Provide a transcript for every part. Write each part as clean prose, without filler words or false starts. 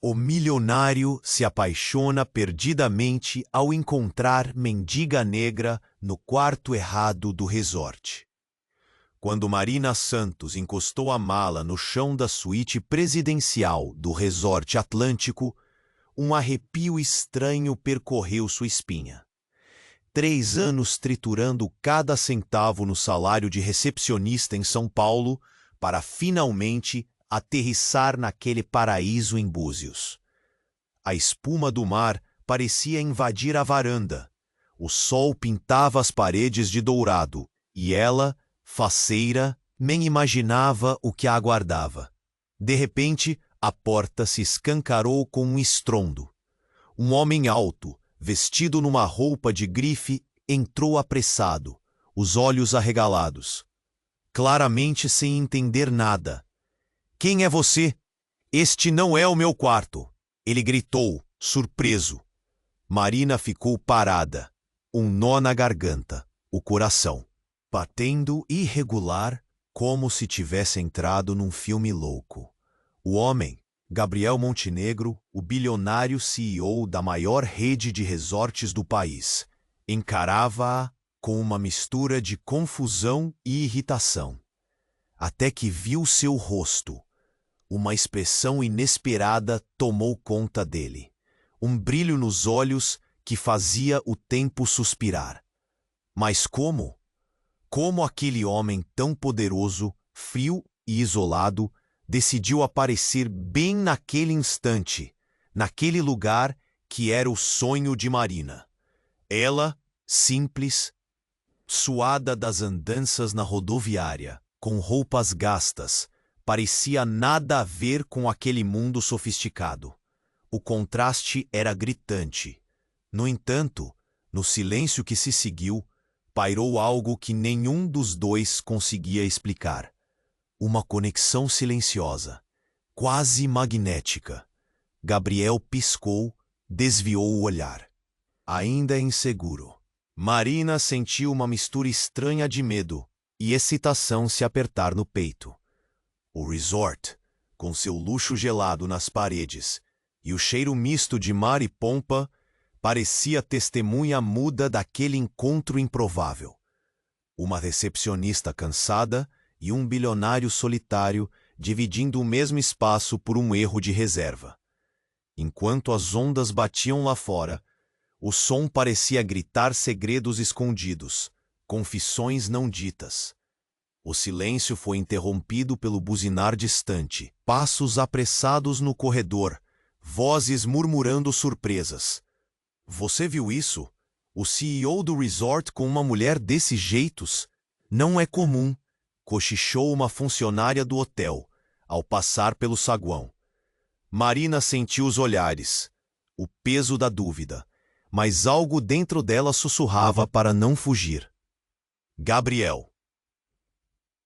O milionário se apaixona perdidamente ao encontrar mendiga negra no quarto errado do resort. Quando Marina Santos encostou a mala no chão da suíte presidencial do resort Atlântico, um arrepio estranho percorreu sua espinha. 3 anos triturando cada centavo no salário de recepcionista em São Paulo para finalmente aterrissar naquele paraíso em Búzios. A espuma do mar parecia invadir a varanda. O sol pintava as paredes de dourado e ela, faceira, nem imaginava o que a aguardava. De repente, a porta se escancarou com um estrondo. Um homem alto, vestido numa roupa de grife, entrou apressado, os olhos arregalados. Claramente sem entender nada. "Quem é você? Este não é o meu quarto!" Ele gritou, surpreso. Marina ficou parada, um nó na garganta, o coração batendo irregular, como se tivesse entrado num filme louco. O homem, Gabriel Montenegro, o bilionário CEO da maior rede de resorts do país, encarava-a com uma mistura de confusão e irritação. Até que viu seu rosto. Uma expressão inesperada tomou conta dele. Um brilho nos olhos que fazia o tempo suspirar. Mas como? Como aquele homem tão poderoso, frio e isolado, decidiu aparecer bem naquele instante, naquele lugar que era o sonho de Marina? Ela, simples, suada das andanças na rodoviária, com roupas gastas, parecia nada a ver com aquele mundo sofisticado. O contraste era gritante. No entanto, no silêncio que se seguiu, pairou algo que nenhum dos dois conseguia explicar. Uma conexão silenciosa, quase magnética. Gabriel piscou, desviou o olhar. Ainda inseguro, Marina sentiu uma mistura estranha de medo e excitação se apertar no peito. O resort, com seu luxo gelado nas paredes e o cheiro misto de mar e pompa, parecia testemunha muda daquele encontro improvável. Uma recepcionista cansada e um bilionário solitário dividindo o mesmo espaço por um erro de reserva. Enquanto as ondas batiam lá fora, o som parecia gritar segredos escondidos, confissões não ditas. O silêncio foi interrompido pelo buzinar distante, passos apressados no corredor, vozes murmurando surpresas. "Você viu isso? O CEO do resort com uma mulher desses jeitos? Não é comum", cochichou uma funcionária do hotel, ao passar pelo saguão. Marina sentiu os olhares, o peso da dúvida, mas algo dentro dela sussurrava para não fugir. Gabriel,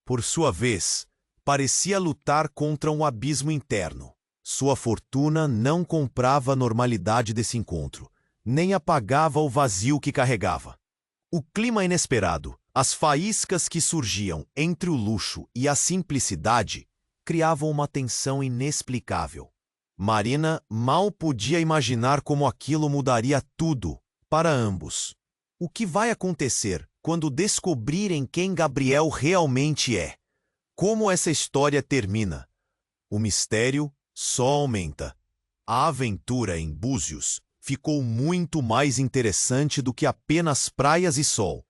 por sua vez, parecia lutar contra um abismo interno. Sua fortuna não comprava a normalidade desse encontro, nem apagava o vazio que carregava. O clima inesperado, as faíscas que surgiam entre o luxo e a simplicidade, criavam uma tensão inexplicável. Marina mal podia imaginar como aquilo mudaria tudo para ambos. O que vai acontecer quando descobrirem quem Gabriel realmente é? Como essa história termina? O mistério só aumenta. A aventura em Búzios ficou muito mais interessante do que apenas praias e sol.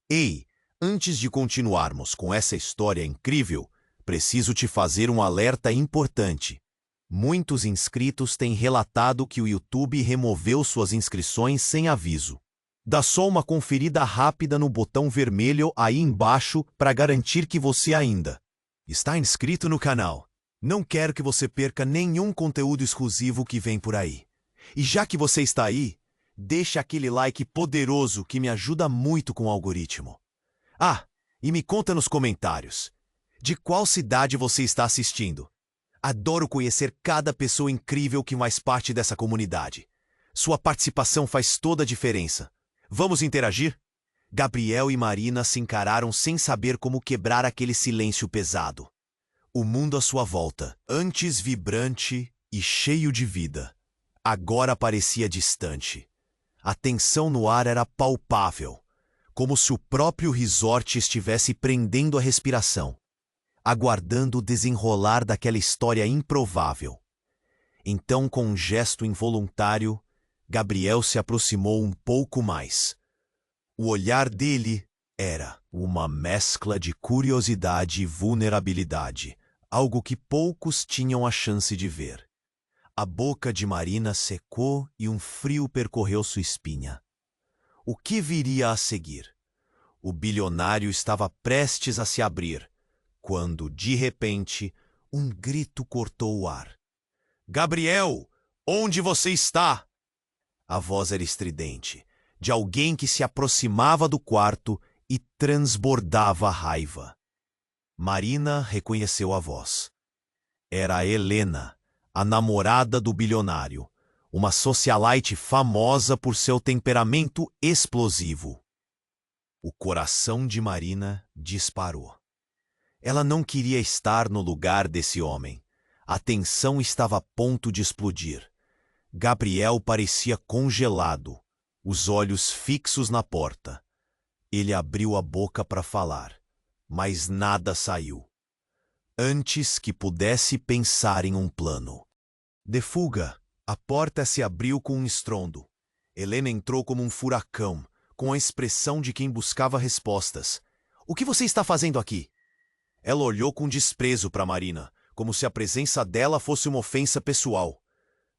Ei, antes de continuarmos com essa história incrível, preciso te fazer um alerta importante. Muitos inscritos têm relatado que o YouTube removeu suas inscrições sem aviso. Dá só uma conferida rápida no botão vermelho aí embaixo para garantir que você ainda está inscrito no canal. Não quero que você perca nenhum conteúdo exclusivo que vem por aí. E já que você está aí, deixa aquele like poderoso que me ajuda muito com o algoritmo. Ah, e me conta nos comentários, de qual cidade você está assistindo? Adoro conhecer cada pessoa incrível que faz parte dessa comunidade. Sua participação faz toda a diferença. Vamos interagir? Gabriel e Marina se encararam sem saber como quebrar aquele silêncio pesado. O mundo à sua volta, antes vibrante e cheio de vida. Agora parecia distante. A tensão no ar era palpável, como se o próprio resort estivesse prendendo a respiração, aguardando o desenrolar daquela história improvável. Então, com um gesto involuntário, Gabriel se aproximou um pouco mais. O olhar dele era uma mescla de curiosidade e vulnerabilidade, algo que poucos tinham a chance de ver. A boca de Marina secou e um frio percorreu sua espinha. O que viria a seguir? O bilionário estava prestes a se abrir, quando, de repente, um grito cortou o ar. "Gabriel, onde você está?" A voz era estridente, de alguém que se aproximava do quarto e transbordava raiva. Marina reconheceu a voz. Era a Helena, a namorada do bilionário, uma socialite famosa por seu temperamento explosivo. O coração de Marina disparou. Ela não queria estar no lugar desse homem. A tensão estava a ponto de explodir. Gabriel parecia congelado, os olhos fixos na porta. Ele abriu a boca para falar, mas nada saiu. Antes que pudesse pensar em um plano de fuga, a porta se abriu com um estrondo. Helena entrou como um furacão, com a expressão de quem buscava respostas. "O que você está fazendo aqui?" Ela olhou com desprezo para Marina, como se a presença dela fosse uma ofensa pessoal.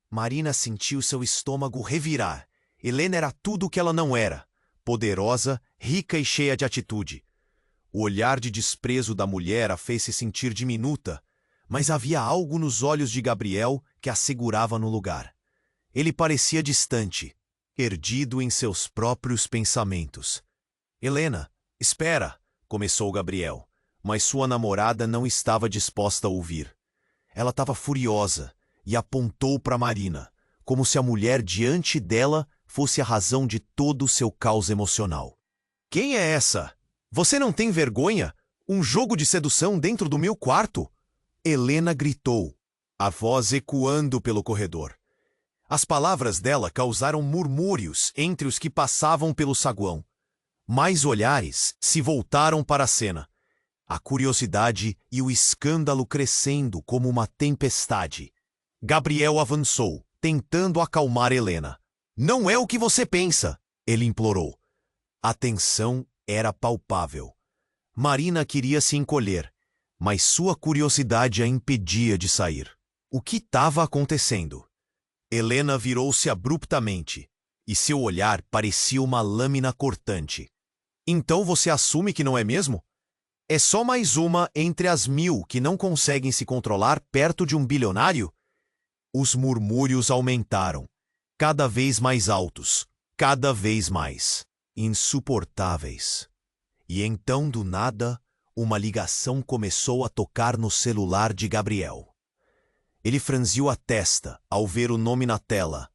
Marina sentiu seu estômago revirar. Helena era tudo o que ela não era: poderosa, rica e cheia de atitude. O olhar de desprezo da mulher a fez se sentir diminuta, mas havia algo nos olhos de Gabriel que a segurava no lugar. Ele parecia distante, perdido em seus próprios pensamentos. "Helena, espera", começou Gabriel, mas sua namorada não estava disposta a ouvir. Ela estava furiosa e apontou para Marina, como se a mulher diante dela fosse a razão de todo o seu caos emocional. "Quem é essa? Você não tem vergonha? Um jogo de sedução dentro do meu quarto?" Helena gritou, a voz ecoando pelo corredor. As palavras dela causaram murmúrios entre os que passavam pelo saguão. Mais olhares se voltaram para a cena. A curiosidade e o escândalo crescendo como uma tempestade. Gabriel avançou, tentando acalmar Helena. "Não é o que você pensa", ele implorou. A tensão era palpável. Marina queria se encolher, mas sua curiosidade a impedia de sair. O que estava acontecendo? Helena virou-se abruptamente, e seu olhar parecia uma lâmina cortante. "Então você assume que não é mesmo? É só mais uma entre as 1000 que não conseguem se controlar perto de um bilionário?" Os murmúrios aumentaram, cada vez mais altos, cada vez mais insuportáveis. E então, do nada, uma ligação começou a tocar no celular de Gabriel. Ele franziu a testa ao ver o nome na tela.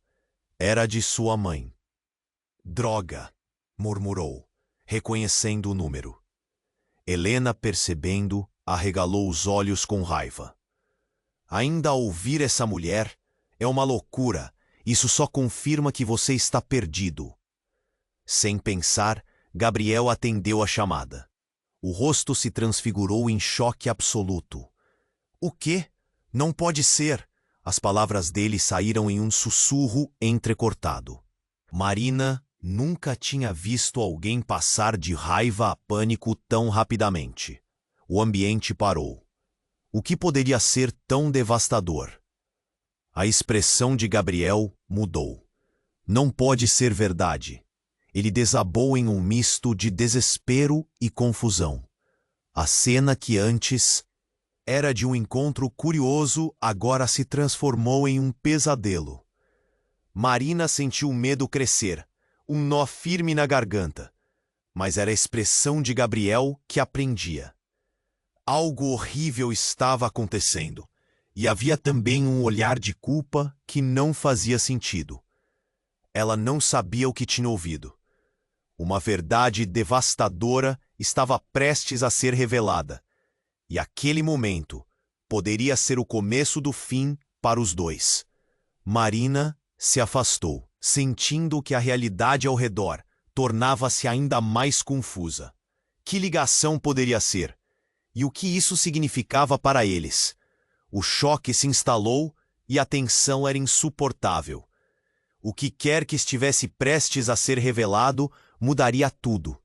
Era de sua mãe. "Droga", murmurou, reconhecendo o número. Helena, percebendo, arregalou os olhos com raiva. "Ainda ouvir essa mulher é uma loucura. Isso só confirma que você está perdido." Sem pensar, Gabriel atendeu a chamada. O rosto se transfigurou em choque absoluto. "O quê? Não pode ser!" As palavras dele saíram em um sussurro entrecortado. Marina nunca tinha visto alguém passar de raiva a pânico tão rapidamente. O ambiente parou. O que poderia ser tão devastador? A expressão de Gabriel mudou. Não pode ser verdade. Ele desabou em um misto de desespero e confusão. A cena que antes era de um encontro curioso agora se transformou em um pesadelo. Marina sentiu o medo crescer, um nó firme na garganta. Mas era a expressão de Gabriel que a prendia. Algo horrível estava acontecendo, e havia também um olhar de culpa que não fazia sentido. Ela não sabia o que tinha ouvido. Uma verdade devastadora estava prestes a ser revelada, e aquele momento poderia ser o começo do fim para os dois. Marina se afastou, sentindo que a realidade ao redor tornava-se ainda mais confusa. Que ligação poderia ser? E o que isso significava para eles? O choque se instalou e a tensão era insuportável. O que quer que estivesse prestes a ser revelado mudaria tudo.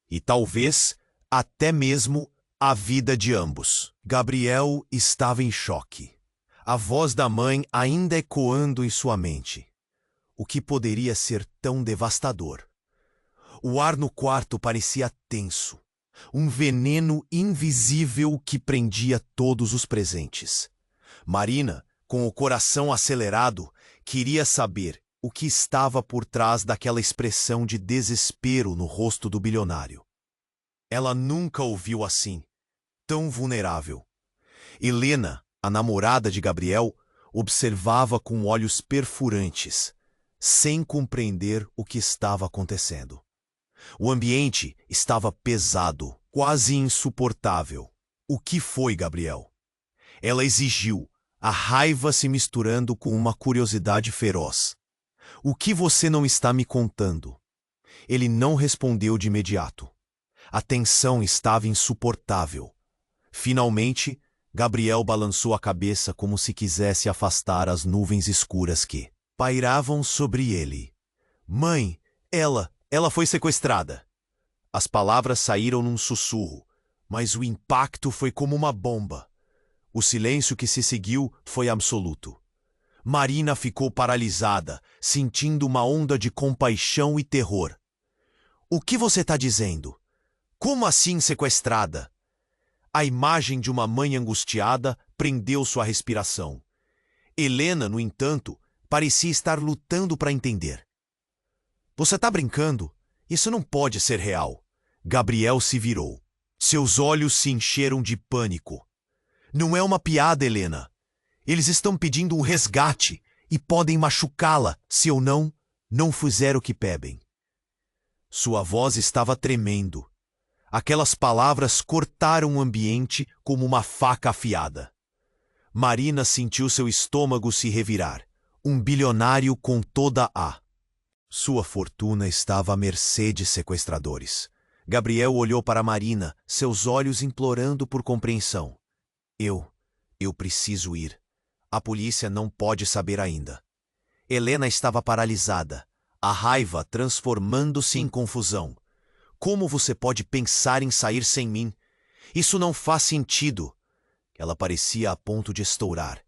E talvez até mesmo a vida de ambos. Gabriel estava em choque. A voz da mãe ainda ecoando em sua mente. O que poderia ser tão devastador? O ar no quarto parecia tenso. Um veneno invisível que prendia todos os presentes. Marina, com o coração acelerado, queria saber o que estava por trás daquela expressão de desespero no rosto do bilionário. Ela nunca o viu assim, tão vulnerável. Helena, a namorada de Gabriel, observava com olhos perfurantes, sem compreender o que estava acontecendo. O ambiente estava pesado, quase insuportável. O que foi, Gabriel? Ela exigiu, a raiva se misturando com uma curiosidade feroz. O que você não está me contando? Ele não respondeu de imediato. A tensão estava insuportável. Finalmente, Gabriel balançou a cabeça como se quisesse afastar as nuvens escuras que pairavam sobre ele. Mãe, ela foi sequestrada. As palavras saíram num sussurro, mas o impacto foi como uma bomba. O silêncio que se seguiu foi absoluto. Marina ficou paralisada, sentindo uma onda de compaixão e terror. O que você está dizendo? Como assim sequestrada? A imagem de uma mãe angustiada prendeu sua respiração. Helena, no entanto, parecia estar lutando para entender. Você está brincando? Isso não pode ser real. Gabriel se virou. Seus olhos se encheram de pânico. Não é uma piada, Helena. Eles estão pedindo um resgate e podem machucá-la se eu não fizer o que pedem. Sua voz estava tremendo. Aquelas palavras cortaram o ambiente como uma faca afiada. Marina sentiu seu estômago se revirar. Um bilionário com toda a sua fortuna estava à mercê de sequestradores. Gabriel olhou para Marina, seus olhos implorando por compreensão. Eu preciso ir. A polícia não pode saber ainda. Helena estava paralisada, a raiva transformando-se em confusão. Como você pode pensar em sair sem mim? Isso não faz sentido. Ela parecia a ponto de estourar,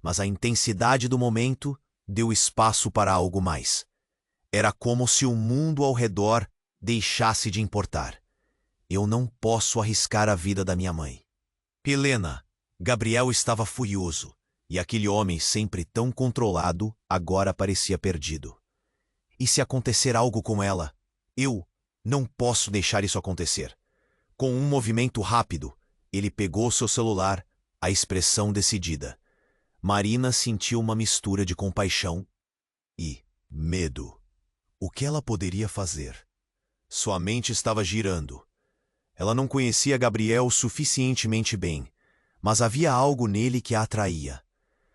mas a intensidade do momento deu espaço para algo mais. Era como se o mundo ao redor deixasse de importar. Eu não posso arriscar a vida da minha mãe. Helena, Gabriel estava furioso, e aquele homem sempre tão controlado agora parecia perdido. E se acontecer algo com ela? Eu não posso deixar isso acontecer. Com um movimento rápido, ele pegou seu celular, a expressão decidida. Marina sentiu uma mistura de compaixão e medo. O que ela poderia fazer? Sua mente estava girando. Ela não conhecia Gabriel suficientemente bem, mas havia algo nele que a atraía.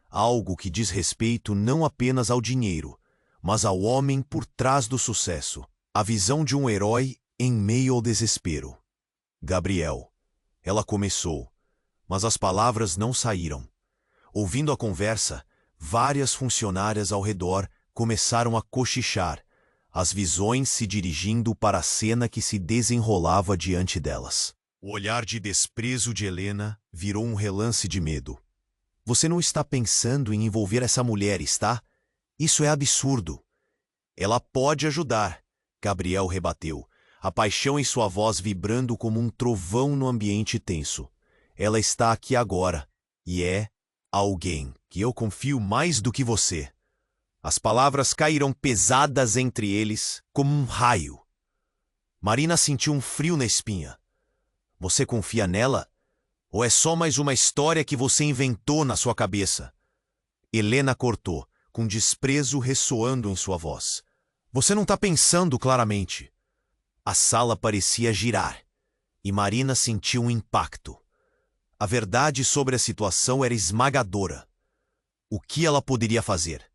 Algo que diz respeito não apenas ao dinheiro, mas ao homem por trás do sucesso. A visão de um herói em meio ao desespero. Gabriel. Ela começou, mas as palavras não saíram. Ouvindo a conversa, várias funcionárias ao redor começaram a cochichar, as visões se dirigindo para a cena que se desenrolava diante delas. O olhar de desprezo de Helena virou um relance de medo. Você não está pensando em envolver essa mulher, está? Isso é absurdo. Ela pode ajudar, Gabriel rebateu, a paixão em sua voz vibrando como um trovão no ambiente tenso. Ela está aqui agora, e é alguém que eu confio mais do que você. As palavras caíram pesadas entre eles, como um raio. Marina sentiu um frio na espinha. Você confia nela? Ou é só mais uma história que você inventou na sua cabeça? Helena cortou, com desprezo ressoando em sua voz. Você não está pensando claramente. A sala parecia girar, e Marina sentiu um impacto. A verdade sobre a situação era esmagadora. O que ela poderia fazer?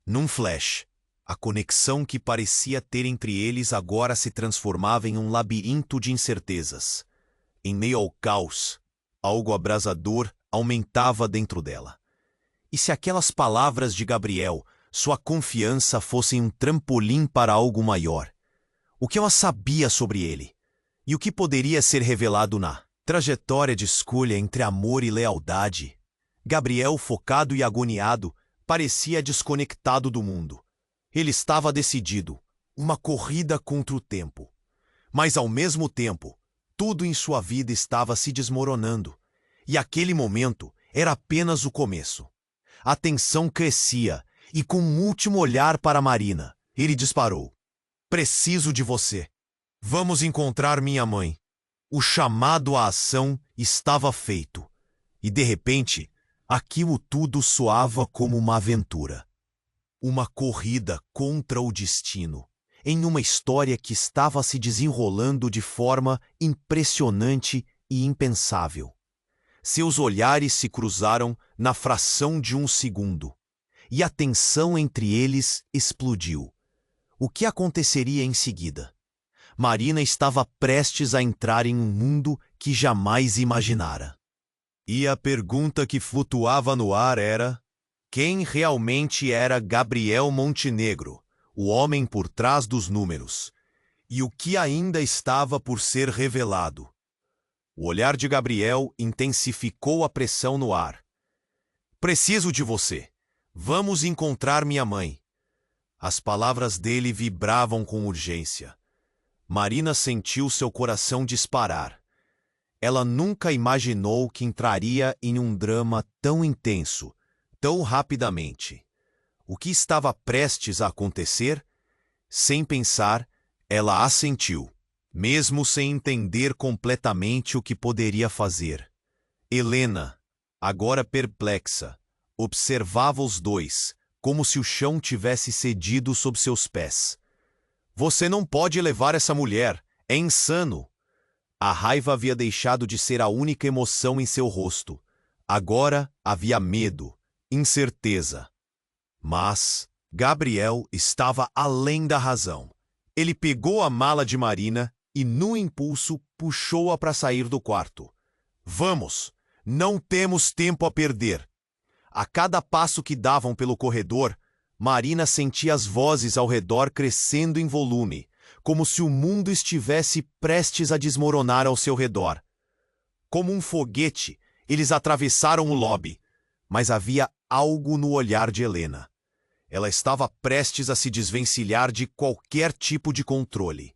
Num flash, a conexão que parecia ter entre eles agora se transformava em um labirinto de incertezas. Em meio ao caos, algo abrasador aumentava dentro dela. E se aquelas palavras de Gabriel, sua confiança, fossem um trampolim para algo maior? O que ela sabia sobre ele? E o que poderia ser revelado na trajetória de escolha entre amor e lealdade? Gabriel, focado e agoniado, parecia desconectado do mundo. Ele estava decidido, uma corrida contra o tempo. Mas, ao mesmo tempo, tudo em sua vida estava se desmoronando. E aquele momento era apenas o começo. A tensão crescia e, com um último olhar para Marina, ele disparou. Preciso de você. Vamos encontrar minha mãe. O chamado à ação estava feito. E, de repente, aquilo tudo soava como uma aventura. Uma corrida contra o destino, em uma história que estava se desenrolando de forma impressionante e impensável. Seus olhares se cruzaram na fração de um segundo, e a tensão entre eles explodiu. O que aconteceria em seguida? Marina estava prestes a entrar em um mundo que jamais imaginara. E a pergunta que flutuava no ar era: quem realmente era Gabriel Montenegro, o homem por trás dos números? E o que ainda estava por ser revelado? O olhar de Gabriel intensificou a pressão no ar. Preciso de você. Vamos encontrar minha mãe. As palavras dele vibravam com urgência. Marina sentiu seu coração disparar. Ela nunca imaginou que entraria em um drama tão intenso, tão rapidamente. O que estava prestes a acontecer? Sem pensar, ela assentiu, mesmo sem entender completamente o que poderia fazer. Helena, agora perplexa, observava os dois, como se o chão tivesse cedido sob seus pés. Você não pode levar essa mulher, é insano. A raiva havia deixado de ser a única emoção em seu rosto. Agora havia medo, incerteza. Mas Gabriel estava além da razão. Ele pegou a mala de Marina e, no impulso, puxou-a para sair do quarto. Vamos! Não temos tempo a perder! A cada passo que davam pelo corredor, Marina sentia as vozes ao redor crescendo em volume, como se o mundo estivesse prestes a desmoronar ao seu redor. Como um foguete, eles atravessaram o lobby, mas havia algo no olhar de Helena. Ela estava prestes a se desvencilhar de qualquer tipo de controle.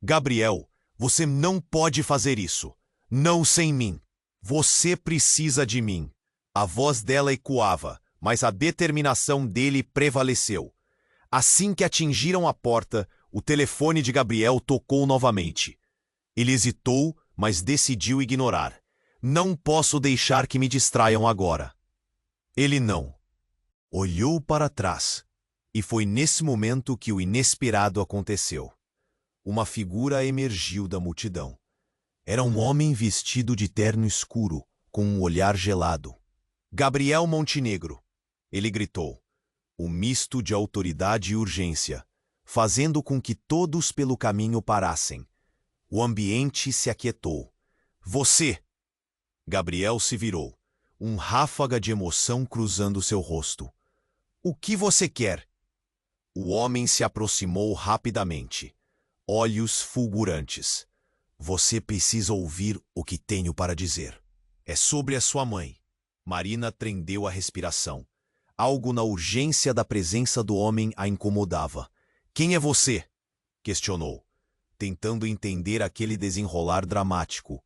Gabriel, você não pode fazer isso. Não sem mim. Você precisa de mim. A voz dela ecoava, mas a determinação dele prevaleceu. Assim que atingiram a porta, o telefone de Gabriel tocou novamente. Ele hesitou, mas decidiu ignorar. Não posso deixar que me distraiam agora. Ele não. Olhou para trás, e foi nesse momento que o inesperado aconteceu. Uma figura emergiu da multidão. Era um homem vestido de terno escuro, com um olhar gelado. Gabriel Montenegro, ele gritou, um misto de autoridade e urgência, fazendo com que todos pelo caminho parassem. O ambiente se aquietou. Você! Gabriel se virou, um ráfaga de emoção cruzando seu rosto. O que você quer? O homem se aproximou rapidamente, olhos fulgurantes. Você precisa ouvir o que tenho para dizer. É sobre a sua mãe. Marina prendeu a respiração. Algo na urgência da presença do homem a incomodava. Quem é você? Questionou, tentando entender aquele desenrolar dramático.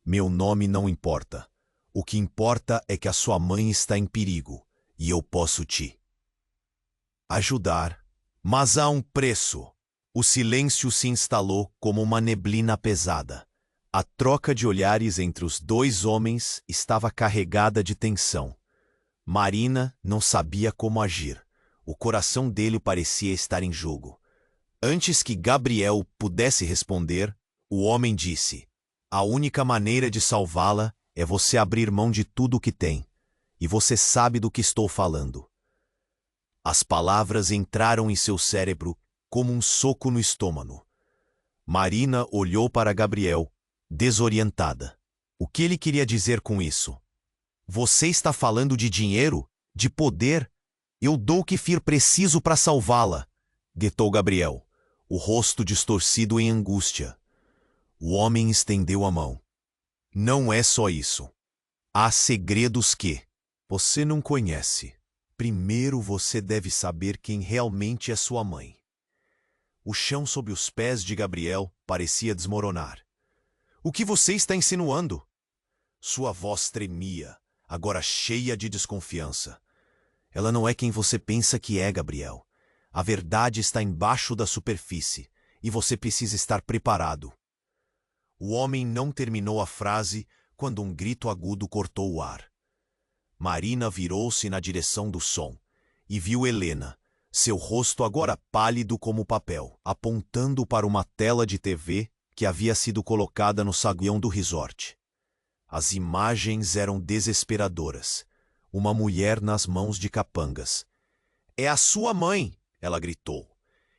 Meu nome não importa. O que importa é que a sua mãe está em perigo, e eu posso te ajudar. Mas há um preço. O silêncio se instalou como uma neblina pesada. A troca de olhares entre os dois homens estava carregada de tensão. Marina não sabia como agir. O coração dele parecia estar em jogo. Antes que Gabriel pudesse responder, o homem disse: a única maneira de salvá-la é você abrir mão de tudo o que tem. e você sabe do que estou falando. As palavras entraram em seu cérebro como um soco no estômago. Marina olhou para Gabriel, desorientada. O que ele queria dizer com isso? Você está falando de dinheiro? De poder? Eu dou o que for preciso para salvá-la, guetou Gabriel, o rosto distorcido em angústia. O homem estendeu a mão. Não é só isso. Há segredos que você não conhece. Primeiro você deve saber quem realmente é sua mãe. O chão sob os pés de Gabriel parecia desmoronar. O que você está insinuando? Sua voz tremia, agora cheia de desconfiança. Ela não é quem você pensa que é, Gabriel. A verdade está embaixo da superfície, e você precisa estar preparado. O homem não terminou a frase quando um grito agudo cortou o ar. Marina virou-se na direção do som e viu Helena, seu rosto agora pálido como papel, apontando para uma tela de TV que havia sido colocada no saguão do resort. As imagens eram desesperadoras. Uma mulher nas mãos de capangas. "É a sua mãe!" ela gritou,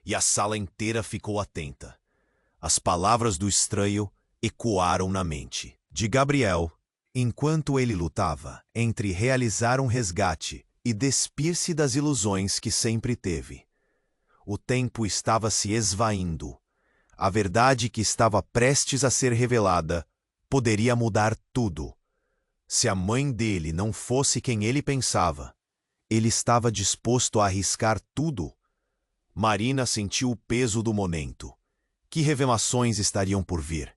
e a sala inteira ficou atenta. As palavras do estranho ecoaram na mente de Gabriel, enquanto ele lutava entre realizar um resgate e despir-se das ilusões que sempre teve. O tempo estava se esvaindo. A verdade que estava prestes a ser revelada poderia mudar tudo. Se a mãe dele não fosse quem ele pensava, ele estava disposto a arriscar tudo. Marina sentiu o peso do momento. Que revelações estariam por vir?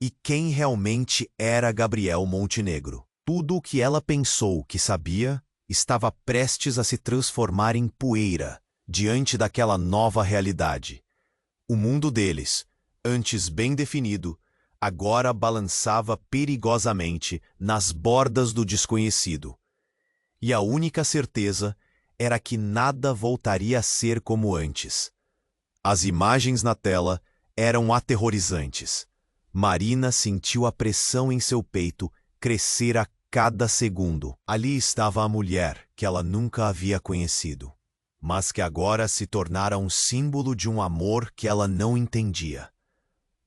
E quem realmente era Gabriel Montenegro? Tudo o que ela pensou que sabia estava prestes a se transformar em poeira diante daquela nova realidade. O mundo deles, antes bem definido, agora balançava perigosamente nas bordas do desconhecido. E a única certeza era que nada voltaria a ser como antes. As imagens na tela eram aterrorizantes. Marina sentiu a pressão em seu peito crescer a cada segundo. Ali estava a mulher que ela nunca havia conhecido, mas que agora se tornara um símbolo de um amor que ela não entendia.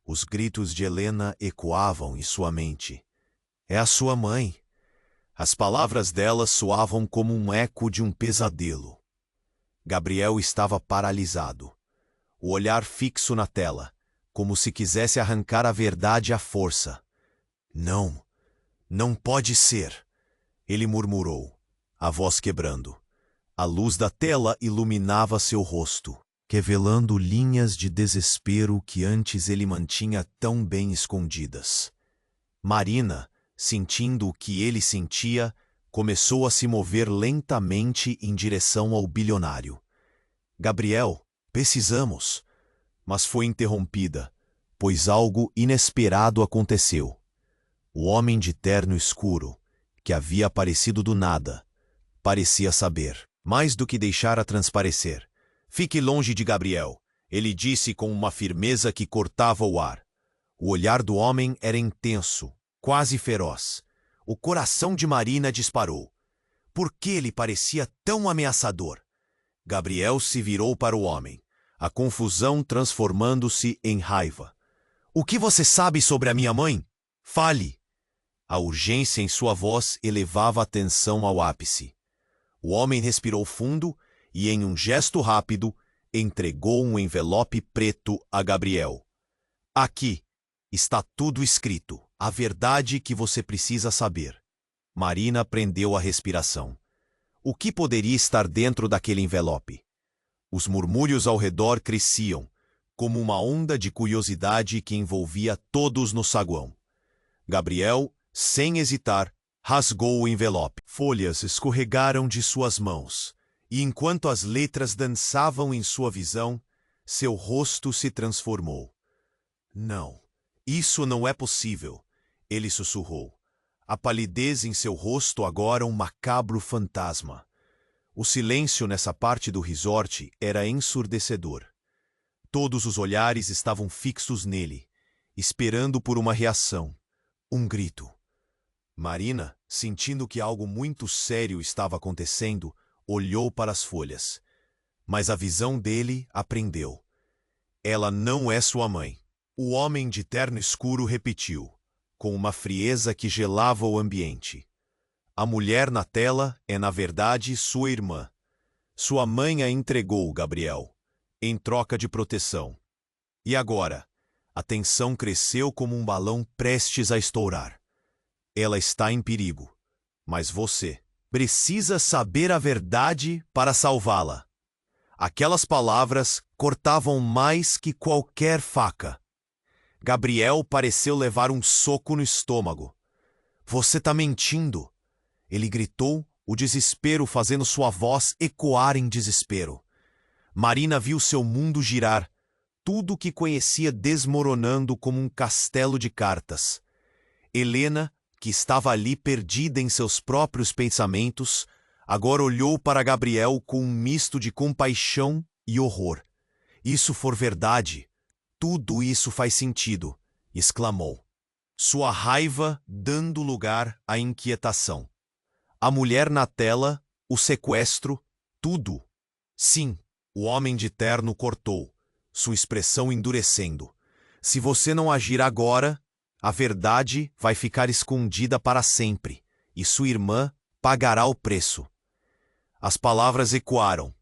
Os gritos de Helena ecoavam em sua mente. "É a sua mãe." As palavras dela soavam como um eco de um pesadelo. Gabriel estava paralisado, o olhar fixo na tela, como se quisesse arrancar a verdade à força. "Não, não pode ser," ele murmurou, a voz quebrando. A luz da tela iluminava seu rosto, revelando linhas de desespero que antes ele mantinha tão bem escondidas. Marina, sentindo o que ele sentia, começou a se mover lentamente em direção ao bilionário. "Gabriel, precisamos." Mas foi interrompida, pois algo inesperado aconteceu. O homem de terno escuro, que havia aparecido do nada, parecia saber, mais do que deixara transparecer. "Fique longe de Gabriel," ele disse com uma firmeza que cortava o ar. O olhar do homem era intenso, quase feroz. O coração de Marina disparou. Por que ele parecia tão ameaçador? Gabriel se virou para o homem, a confusão transformando-se em raiva. "O que você sabe sobre a minha mãe? Fale!" A urgência em sua voz elevava a tensão ao ápice. O homem respirou fundo e, em um gesto rápido, entregou um envelope preto a Gabriel. "Aqui está tudo escrito, a verdade que você precisa saber." Marina prendeu a respiração. O que poderia estar dentro daquele envelope? Os murmúrios ao redor cresciam, como uma onda de curiosidade que envolvia todos no saguão. Gabriel, sem hesitar, rasgou o envelope. Folhas escorregaram de suas mãos, e enquanto as letras dançavam em sua visão, seu rosto se transformou. "Não, isso não é possível," ele sussurrou. A palidez em seu rosto agora um macabro fantasma. O silêncio nessa parte do resort era ensurdecedor. Todos os olhares estavam fixos nele, esperando por uma reação, um grito. Marina, Sentindo que algo muito sério estava acontecendo, olhou para as folhas. Mas a visão dele aprendeu. Ela não é sua mãe. O homem de terno escuro repetiu, com uma frieza que gelava o ambiente. A mulher na tela é, na verdade, sua irmã. Sua mãe a entregou, Gabriel, em troca de proteção. E agora? A tensão cresceu como um balão prestes a estourar. Ela está em perigo. Mas você precisa saber a verdade para salvá-la. Aquelas palavras cortavam mais que qualquer faca. Gabriel pareceu levar um soco no estômago. Você está mentindo! Ele gritou, o desespero fazendo sua voz ecoar em desespero. Marina viu seu mundo girar, tudo o que conhecia desmoronando como um castelo de cartas. Helena, que estava ali perdida em seus próprios pensamentos, agora olhou para Gabriel com um misto de compaixão e horror. Isso for verdade, tudo isso faz sentido, exclamou. Sua raiva dando lugar à inquietação. A mulher na tela, o sequestro, tudo. Sim, o homem de terno cortou, sua expressão endurecendo. Se você não agir agora, a verdade vai ficar escondida para sempre, e sua irmã pagará o preço. As palavras ecoaram.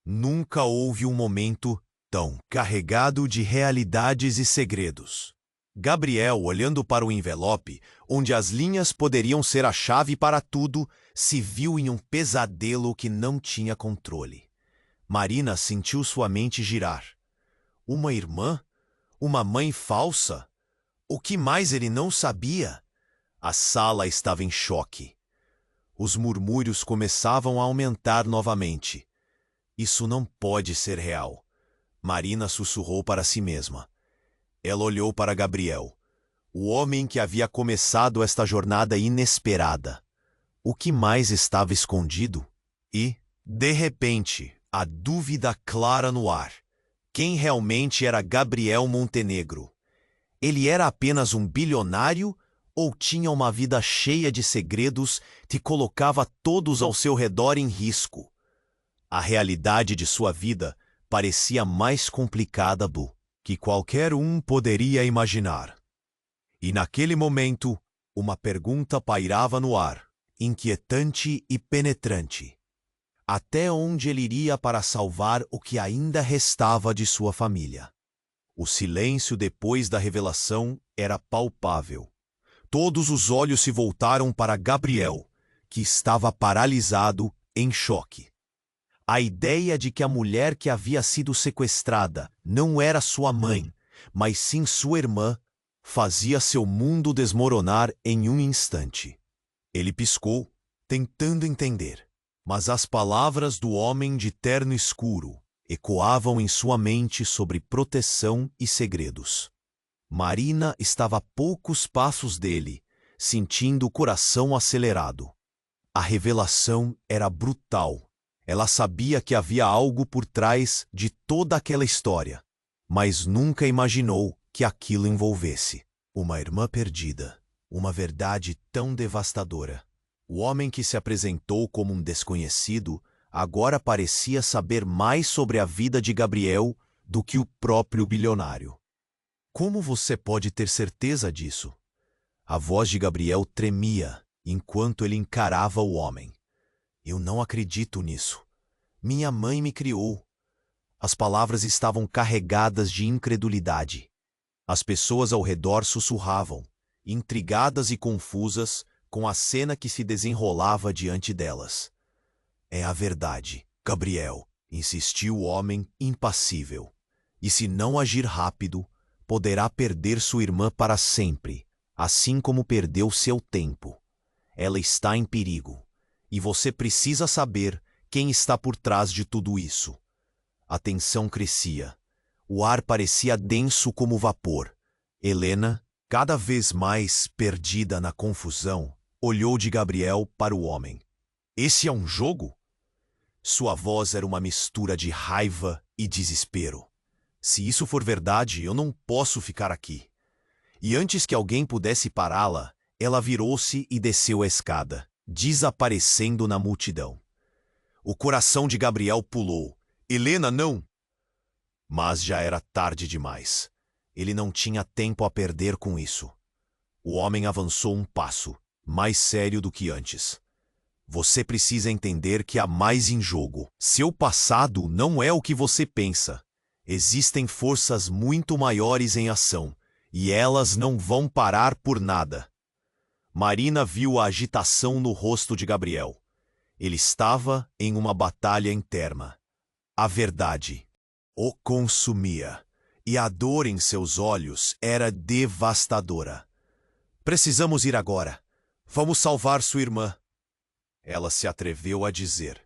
Nunca houve um momento tão carregado de realidades e segredos. Gabriel, olhando para o envelope, onde as linhas poderiam ser a chave para tudo, se viu em um pesadelo que não tinha controle. Marina sentiu sua mente girar. Uma irmã? Uma mãe falsa? O que mais ele não sabia? A sala estava em choque. Os murmúrios começavam a aumentar novamente. Isso não pode ser real. Marina sussurrou para si mesma. Ela olhou para Gabriel, o homem que havia começado esta jornada inesperada. O que mais estava escondido? E, de repente, a dúvida clara no ar. Quem realmente era Gabriel Montenegro? Ele era apenas um bilionário ou tinha uma vida cheia de segredos que colocava todos ao seu redor em risco? A realidade de sua vida parecia mais complicada do que qualquer um poderia imaginar. E naquele momento, uma pergunta pairava no ar, inquietante e penetrante. Até onde ele iria para salvar o que ainda restava de sua família? O silêncio depois da revelação era palpável. Todos os olhos se voltaram para Gabriel, que estava paralisado, em choque. A ideia de que a mulher que havia sido sequestrada não era sua mãe, mas sim sua irmã, fazia seu mundo desmoronar em um instante. Ele piscou, tentando entender, mas as palavras do homem de terno escuro ecoavam em sua mente sobre proteção e segredos. Marina estava a poucos passos dele, sentindo o coração acelerado. A revelação era brutal. Ela sabia que havia algo por trás de toda aquela história, mas nunca imaginou que aquilo envolvesse uma irmã perdida, uma verdade tão devastadora. O homem que se apresentou como um desconhecido agora parecia saber mais sobre a vida de Gabriel do que o próprio bilionário. Como você pode ter certeza disso? A voz de Gabriel tremia enquanto ele encarava o homem. Eu não acredito nisso. Minha mãe me criou. As palavras estavam carregadas de incredulidade. As pessoas ao redor sussurravam, intrigadas e confusas com a cena que se desenrolava diante delas. É a verdade, Gabriel, insistiu o homem impassível. E se não agir rápido, poderá perder sua irmã para sempre, assim como perdeu seu tempo. Ela está em perigo, e você precisa saber quem está por trás de tudo isso. A tensão crescia. O ar parecia denso como vapor. Helena, cada vez mais perdida na confusão, olhou de Gabriel para o homem. Esse é um jogo? Sua voz era uma mistura de raiva e desespero. Se isso for verdade, eu não posso ficar aqui. E antes que alguém pudesse pará-la, Ela virou-se e desceu a escada, desaparecendo na multidão. O coração de Gabriel pulou. Helena, não! Mas já era tarde demais. Ele não tinha tempo a perder com isso. O homem avançou um passo, mais sério do que antes. Você precisa entender que há mais em jogo. Seu passado não é o que você pensa. Existem forças muito maiores em ação, e elas não vão parar por nada. Marina viu a agitação no rosto de Gabriel. Ele estava em uma batalha interna. A verdade o consumia, e a dor em seus olhos era devastadora. Precisamos ir agora. Vamos salvar sua irmã. Ela se atreveu a dizer,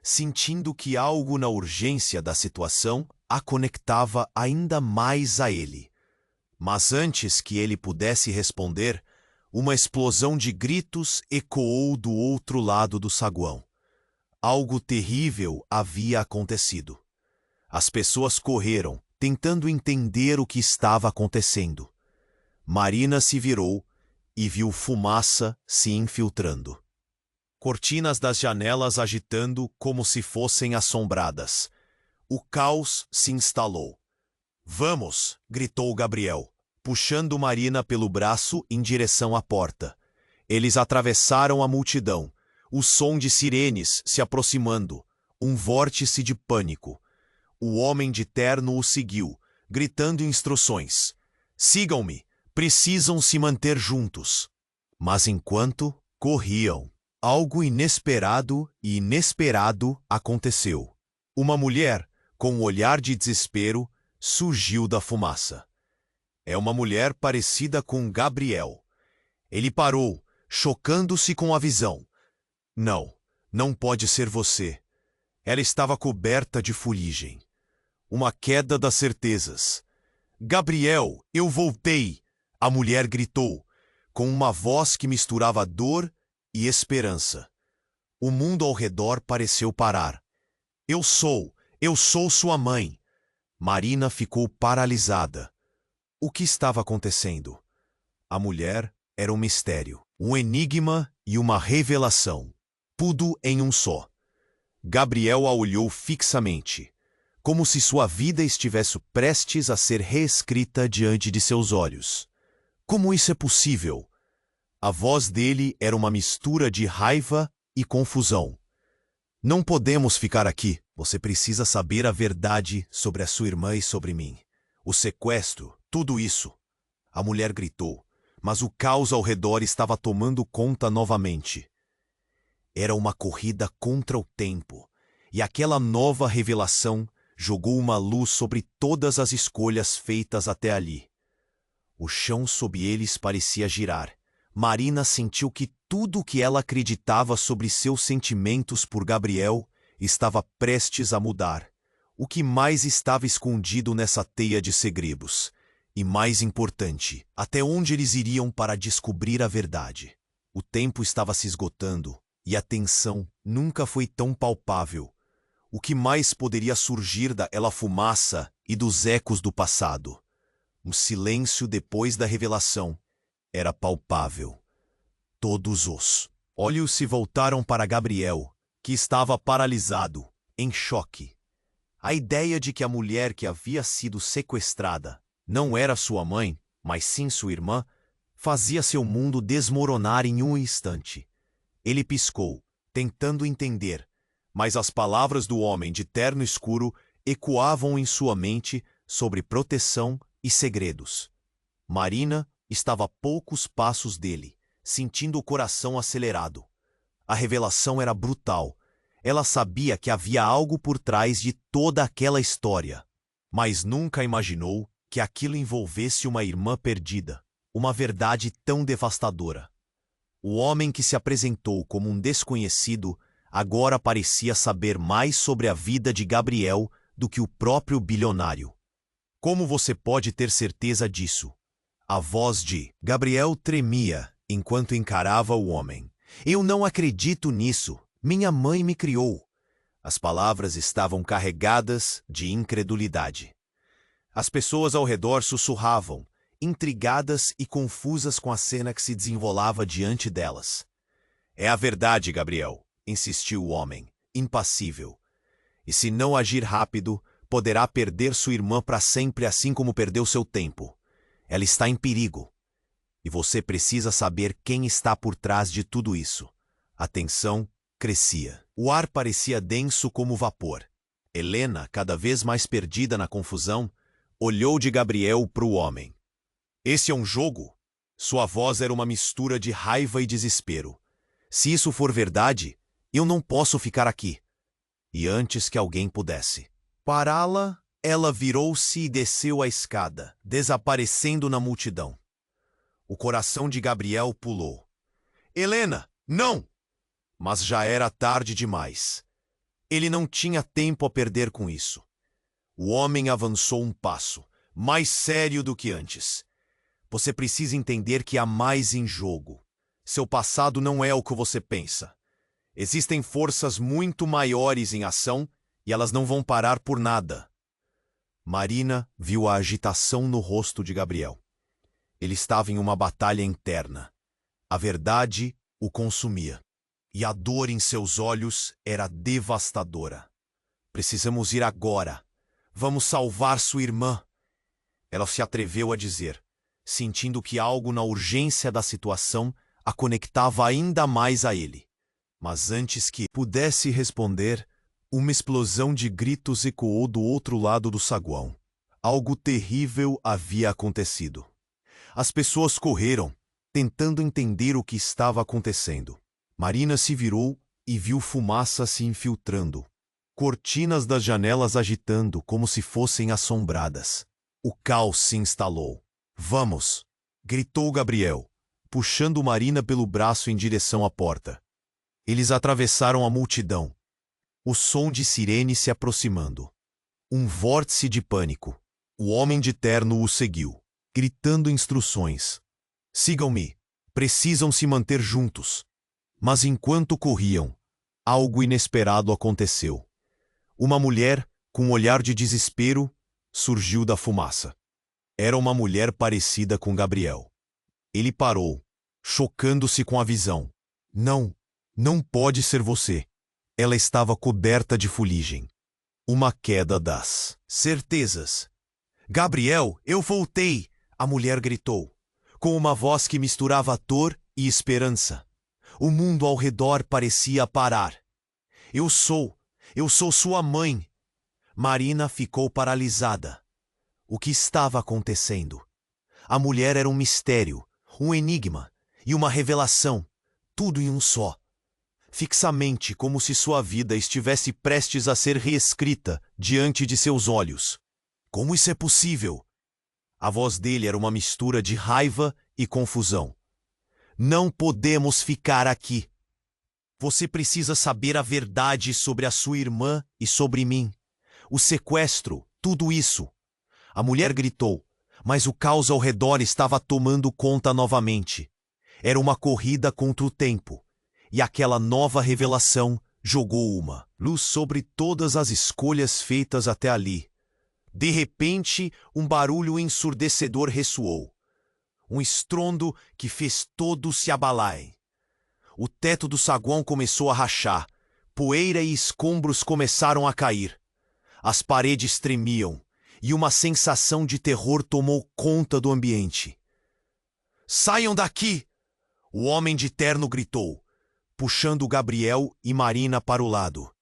sentindo que algo na urgência da situação a conectava ainda mais a ele. Mas antes que ele pudesse responder, uma explosão de gritos ecoou do outro lado do saguão. Algo terrível havia acontecido. As pessoas correram, tentando entender o que estava acontecendo. Marina se virou e viu fumaça se infiltrando. Cortinas das janelas agitando como se fossem assombradas. O caos se instalou. Vamos! Gritou Gabriel, puxando Marina pelo braço em direção à porta. Eles atravessaram a multidão, o som de sirenes se aproximando, um vórtice de pânico. O homem de terno o seguiu, gritando instruções. Sigam-me! Precisam se manter juntos. Mas enquanto corriam, algo inesperado e inesperado aconteceu. Uma mulher, com um olhar de desespero, surgiu da fumaça. É uma mulher parecida com Gabriel. Ele parou, chocando-se com a visão. Não, não pode ser você. Ela estava coberta de fuligem. Uma queda das certezas. Gabriel, eu voltei! A mulher gritou, com uma voz que misturava dor e esperança. O mundo ao redor pareceu parar. Eu sou sua mãe. Marina ficou paralisada. O que estava acontecendo? A mulher era um mistério, um enigma e uma revelação, tudo em um só. Gabriel a olhou fixamente, como se sua vida estivesse prestes a ser reescrita diante de seus olhos. Como isso é possível? A voz dele era uma mistura de raiva e confusão. Não podemos ficar aqui. Você precisa saber a verdade sobre a sua irmã e sobre mim. O sequestro, tudo isso. A mulher gritou, mas o caos ao redor estava tomando conta novamente. Era uma corrida contra o tempo, e aquela nova revelação jogou uma luz sobre todas as escolhas feitas até ali. O chão sob eles parecia girar. Marina sentiu que tudo o que ela acreditava sobre seus sentimentos por Gabriel estava prestes a mudar. O que mais estava escondido nessa teia de segredos? E mais importante, até onde eles iriam para descobrir a verdade? O tempo estava se esgotando e a tensão nunca foi tão palpável. O que mais poderia surgir daquela fumaça e dos ecos do passado? O silêncio depois da revelação era palpável. Todos os olhos se voltaram para Gabriel, que estava paralisado, em choque. A ideia de que a mulher que havia sido sequestrada não era sua mãe, mas sim sua irmã, fazia seu mundo desmoronar em um instante. Ele piscou, tentando entender, mas as palavras do homem de terno escuro ecoavam em sua mente sobre proteção e segredos. Marina estava a poucos passos dele, sentindo o coração acelerado. A revelação era brutal. Ela sabia que havia algo por trás de toda aquela história, mas nunca imaginou que aquilo envolvesse uma irmã perdida, uma verdade tão devastadora. O homem que se apresentou como um desconhecido agora parecia saber mais sobre a vida de Gabriel do que o próprio bilionário. Como você pode ter certeza disso? A voz de Gabriel tremia enquanto encarava o homem. Eu não acredito nisso. Minha mãe me criou. As palavras estavam carregadas de incredulidade. As pessoas ao redor sussurravam. intrigadas e confusas com a cena que se desenrolava diante delas. É a verdade, Gabriel, insistiu o homem, impassível. E se não agir rápido, poderá perder sua irmã para sempre, assim como perdeu seu tempo. Ela está em perigo. E você precisa saber quem está por trás de tudo isso. A tensão crescia. O ar parecia denso como vapor. Helena, cada vez mais perdida na confusão, olhou de Gabriel para o homem. Esse é um jogo? Sua voz era uma mistura de raiva e desespero. Se isso for verdade, eu não posso ficar aqui. E antes que alguém pudesse pará-la, ela virou-se e desceu a escada, desaparecendo na multidão. O coração de Gabriel pulou. Helena, não! Mas já era tarde demais. Ele não tinha tempo a perder com isso. O homem avançou um passo, mais sério do que antes. Você precisa entender que há mais em jogo. Seu passado não é o que você pensa. Existem forças muito maiores em ação e elas não vão parar por nada. Marina viu a agitação no rosto de Gabriel. Ele estava em uma batalha interna. A verdade o consumia. E a dor em seus olhos era devastadora. Precisamos ir agora. Vamos salvar sua irmã. Ela se atreveu a dizer, sentindo que algo na urgência da situação a conectava ainda mais a ele. Mas antes que pudesse responder, uma explosão de gritos ecoou do outro lado do saguão. Algo terrível havia acontecido. As pessoas correram, tentando entender o que estava acontecendo. Marina se virou e viu fumaça se infiltrando. Cortinas das janelas agitando como se fossem assombradas. O caos se instalou. Vamos! Gritou Gabriel, puxando Marina pelo braço em direção à porta. Eles atravessaram a multidão. O som de sirene se aproximando. Um vórtice de pânico. O homem de terno o seguiu, gritando instruções. Sigam-me. Precisam se manter juntos. Mas enquanto corriam, algo inesperado aconteceu. Uma mulher, com um olhar de desespero, surgiu da fumaça. Era uma mulher parecida com Gabriel. Ele parou, chocando-se com a visão. Não pode ser você. Ela estava coberta de fuligem. Uma queda das certezas. Gabriel, eu voltei! A mulher gritou, com uma voz que misturava dor e esperança. O mundo ao redor parecia parar. Eu sou sua mãe. Marina ficou paralisada. O que estava acontecendo? A mulher era um mistério, um enigma e uma revelação, tudo em um só. Fixamente, como se sua vida estivesse prestes a ser reescrita diante de seus olhos. Como isso é possível? A voz dele era uma mistura de raiva e confusão. Não podemos ficar aqui. Você precisa saber a verdade sobre a sua irmã e sobre mim. O sequestro, tudo isso. A mulher gritou, mas o caos ao redor estava tomando conta novamente. Era uma corrida contra o tempo. E aquela nova revelação jogou uma luz sobre todas as escolhas feitas até ali. De repente, um barulho ensurdecedor ressoou. Um estrondo que fez todos se abalarem. O teto do saguão começou a rachar. Poeira e escombros começaram a cair. As paredes tremiam e uma sensação de terror tomou conta do ambiente. Saiam daqui! O homem de terno gritou, puxando Gabriel e Marina para o lado.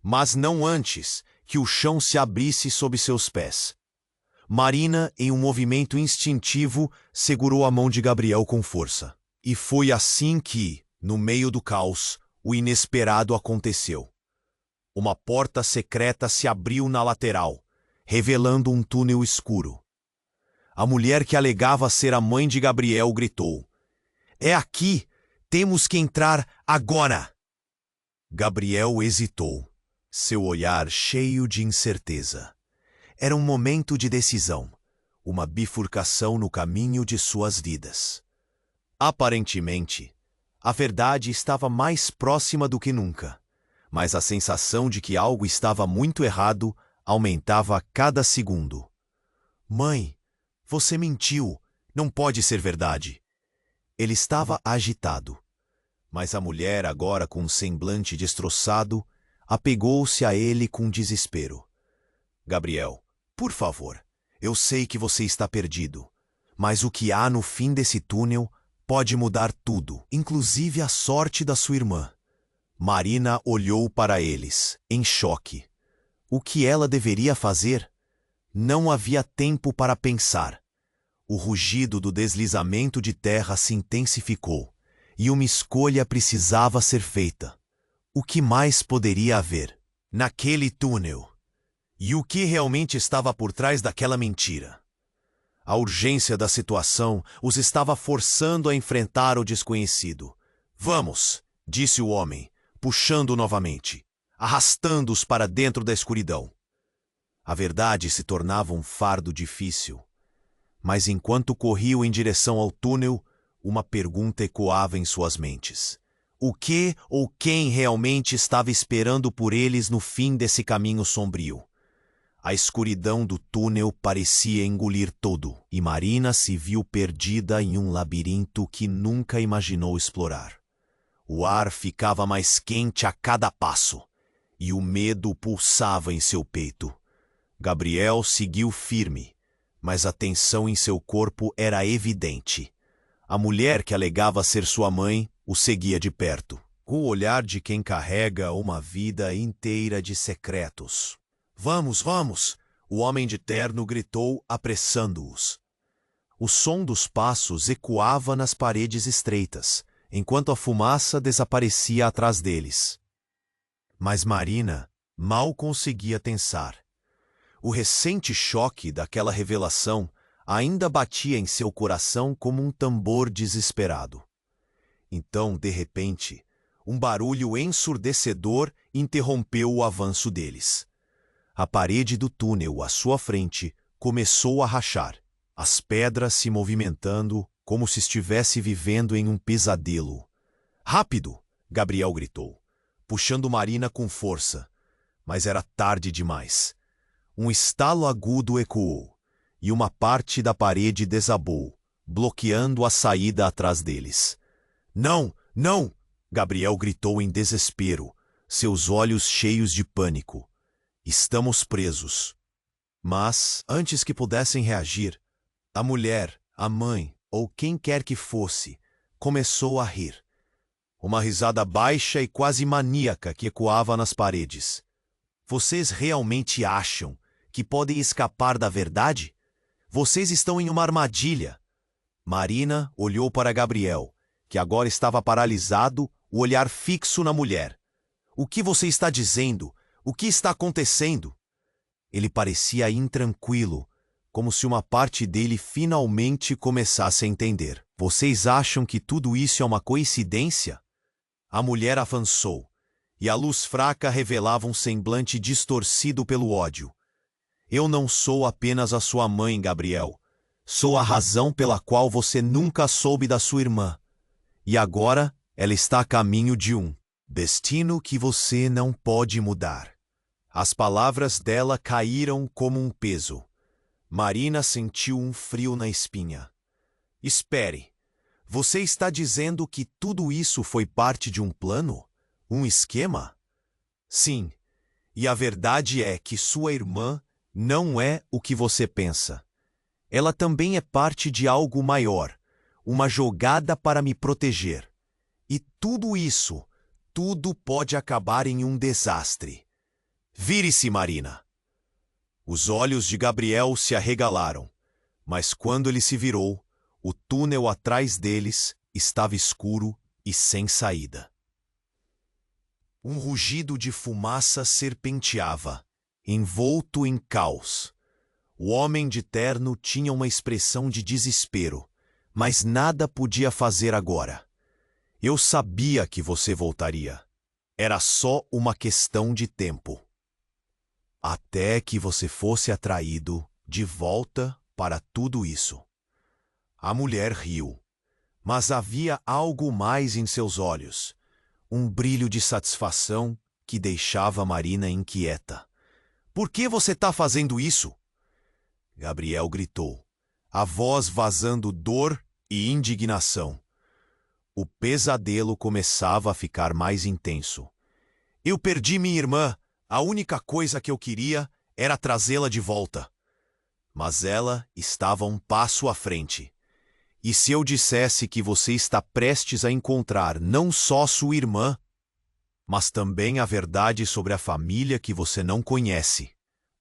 Mas não antes que o chão se abrisse sob seus pés. Marina, em um movimento instintivo, segurou a mão de Gabriel com força. E foi assim que, no meio do caos, o inesperado aconteceu. Uma porta secreta se abriu na lateral, revelando um túnel escuro. A mulher que alegava ser a mãe de Gabriel gritou: "É aqui! Temos que entrar agora!" Gabriel hesitou, seu olhar cheio de incerteza. Era um momento de decisão, uma bifurcação no caminho de suas vidas. Aparentemente, a verdade estava mais próxima do que nunca, mas a sensação de que algo estava muito errado aumentava a cada segundo. "Mãe, você mentiu. Não pode ser verdade. Ele estava agitado, mas a mulher, agora com um semblante destroçado, apegou-se a ele com desespero. Gabriel, por favor, eu sei que você está perdido, mas o que há no fim desse túnel pode mudar tudo, inclusive a sorte da sua irmã. Marina olhou para eles, em choque. O que ela deveria fazer? Não havia tempo para pensar. O rugido do deslizamento de terra se intensificou, e uma escolha precisava ser feita. O que mais poderia haver naquele túnel? E o que realmente estava por trás daquela mentira? A urgência da situação os estava forçando a enfrentar o desconhecido. Vamos, disse o homem, puxando novamente, arrastando-os para dentro da escuridão. A verdade se tornava um fardo difícil. Mas enquanto corriam em direção ao túnel, uma pergunta ecoava em suas mentes. O que ou quem realmente estava esperando por eles no fim desse caminho sombrio? A escuridão do túnel parecia engolir tudo, e Marina se viu perdida em um labirinto que nunca imaginou explorar. O ar ficava mais quente a cada passo, e o medo pulsava em seu peito. Gabriel seguiu firme, mas a tensão em seu corpo era evidente. A mulher que alegava ser sua mãe o seguia de perto, com o olhar de quem carrega uma vida inteira de secretos. Vamos, vamos! O homem de terno gritou, apressando-os. O som dos passos ecoava nas paredes estreitas, enquanto a fumaça desaparecia atrás deles. Mas Marina mal conseguia tensar. O recente choque daquela revelação ainda batia em seu coração como um tambor desesperado. Então, de repente, um barulho ensurdecedor interrompeu o avanço deles. A parede do túnel à sua frente começou a rachar, as pedras se movimentando como se estivesse vivendo em um pesadelo. Rápido! Gabriel gritou, puxando Marina com força. Mas era tarde demais. Um estalo agudo ecoou, e uma parte da parede desabou, bloqueando a saída atrás deles. Não, não! Gabriel gritou em desespero, seus olhos cheios de pânico. Estamos presos. Mas, antes que pudessem reagir, a mulher, a mãe, ou quem quer que fosse, começou a rir. Uma risada baixa e quase maníaca que ecoava nas paredes. Vocês realmente acham que podem escapar da verdade? Vocês estão em uma armadilha. Marina olhou para Gabriel, que agora estava paralisado, o olhar fixo na mulher. O que você está dizendo? O que está acontecendo? Ele parecia intranquilo, como se uma parte dele finalmente começasse a entender. Vocês acham que tudo isso é uma coincidência? A mulher avançou, e a luz fraca revelava um semblante distorcido pelo ódio. Eu não sou apenas a sua mãe, Gabriel. Sou a razão pela qual você nunca soube da sua irmã. E agora ela está a caminho de um destino que você não pode mudar. As palavras dela caíram como um peso. Marina sentiu um frio na espinha. Espere, você está dizendo que tudo isso foi parte de um plano? Um esquema? Sim, e a verdade é que sua irmã não é o que você pensa. Ela também é parte de algo maior, uma jogada para me proteger. E tudo isso, tudo pode acabar em um desastre. Vire-se, Marina! Os olhos de Gabriel se arregalaram, mas quando ele se virou, o túnel atrás deles estava escuro e sem saída. Um rugido de fumaça serpenteava, envolto em caos. O homem de terno tinha uma expressão de desespero, mas nada podia fazer agora. Eu sabia que você voltaria. Era só uma questão de tempo. Até que você fosse atraído de volta para tudo isso. A mulher riu, mas havia algo mais em seus olhos, um brilho de satisfação que deixava Marina inquieta. Por que você está fazendo isso? Gabriel gritou, a voz vazando dor e indignação. O pesadelo começava a ficar mais intenso. Eu perdi minha irmã. A única coisa que eu queria era trazê-la de volta. Mas ela estava um passo à frente. E se eu dissesse que você está prestes a encontrar não só sua irmã, mas também a verdade sobre a família que você não conhece?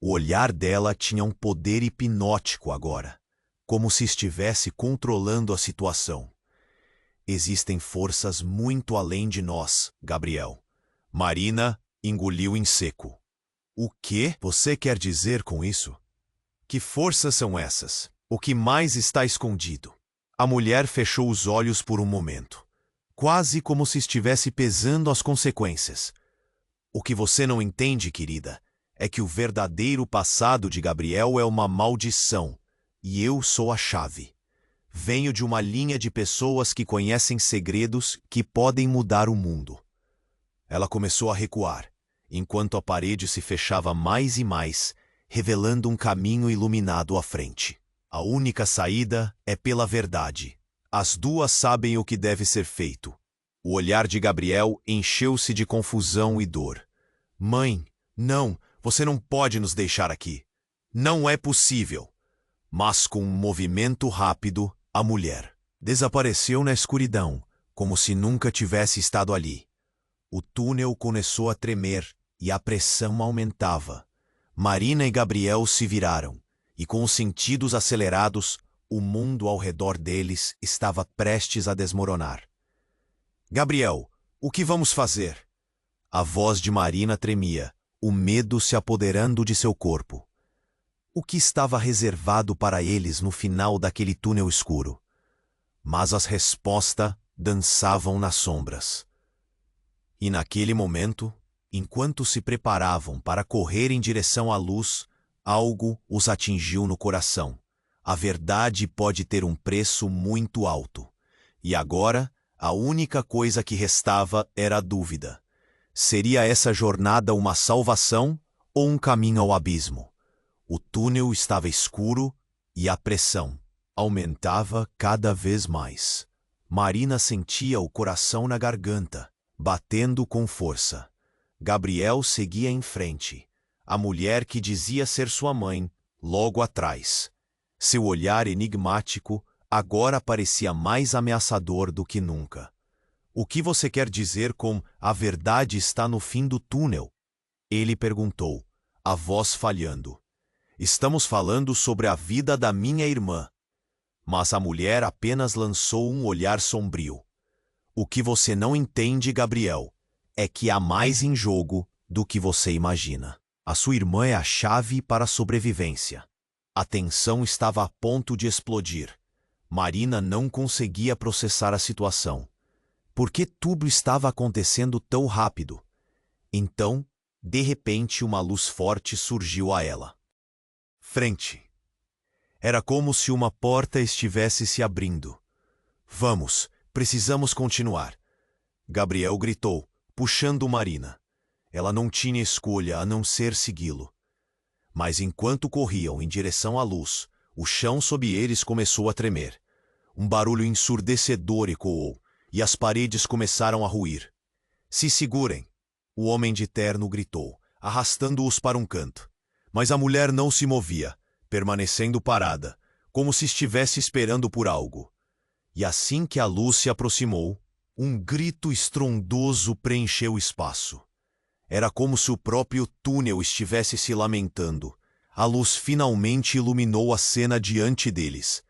O olhar dela tinha um poder hipnótico agora, como se estivesse controlando a situação. Existem forças muito além de nós, Gabriel. Marina engoliu em seco. O que você quer dizer com isso? Que forças são essas? O que mais está escondido? A mulher fechou os olhos por um momento, quase como se estivesse pesando as consequências. O que você não entende, querida, é que o verdadeiro passado de Gabriel é uma maldição, e eu sou a chave. Venho de uma linha de pessoas que conhecem segredos que podem mudar o mundo. Ela começou a recuar, enquanto a parede se fechava mais e mais, revelando um caminho iluminado à frente. A única saída é pela verdade. As duas sabem o que deve ser feito. O olhar de Gabriel encheu-se de confusão e dor. Mãe, não, você não pode nos deixar aqui. Não é possível. Mas com um movimento rápido, a mulher desapareceu na escuridão, como se nunca tivesse estado ali. O túnel começou a tremer e a pressão aumentava. Marina e Gabriel se viraram, e com os sentidos acelerados, o mundo ao redor deles estava prestes a desmoronar. Gabriel, o que vamos fazer? A voz de Marina tremia, o medo se apoderando de seu corpo. O que estava reservado para eles no final daquele túnel escuro? Mas as respostas dançavam nas sombras. E naquele momento, enquanto se preparavam para correr em direção à luz, algo os atingiu no coração. A verdade pode ter um preço muito alto. E agora, a única coisa que restava era a dúvida. Seria essa jornada uma salvação ou um caminho ao abismo? O túnel estava escuro e a pressão aumentava cada vez mais. Marina sentia o coração na garganta, batendo com força. Gabriel seguia em frente, a mulher que dizia ser sua mãe, logo atrás. Seu olhar enigmático agora parecia mais ameaçador do que nunca. O que você quer dizer com a verdade está no fim do túnel? Ele perguntou, a voz falhando. Estamos falando sobre a vida da minha irmã. Mas a mulher apenas lançou um olhar sombrio. O que você não entende, Gabriel, é que há mais em jogo do que você imagina. A sua irmã é a chave para a sobrevivência. A tensão estava a ponto de explodir. Marina não conseguia processar a situação. Por que tudo estava acontecendo tão rápido? Então, de repente, uma luz forte surgiu a ela. Frente. Era como se uma porta estivesse se abrindo. Vamos, precisamos continuar. Gabriel gritou, puxando Marina. Ela não tinha escolha a não ser segui-lo. Mas enquanto corriam em direção à luz, o chão sob eles começou a tremer. Um barulho ensurdecedor ecoou, e as paredes começaram a ruir. Se segurem! O homem de terno gritou, arrastando-os para um canto. Mas a mulher não se movia, permanecendo parada, como se estivesse esperando por algo. E assim que a luz se aproximou, um grito estrondoso preencheu o espaço. Era como se o próprio túnel estivesse se lamentando. A luz finalmente iluminou a cena diante deles.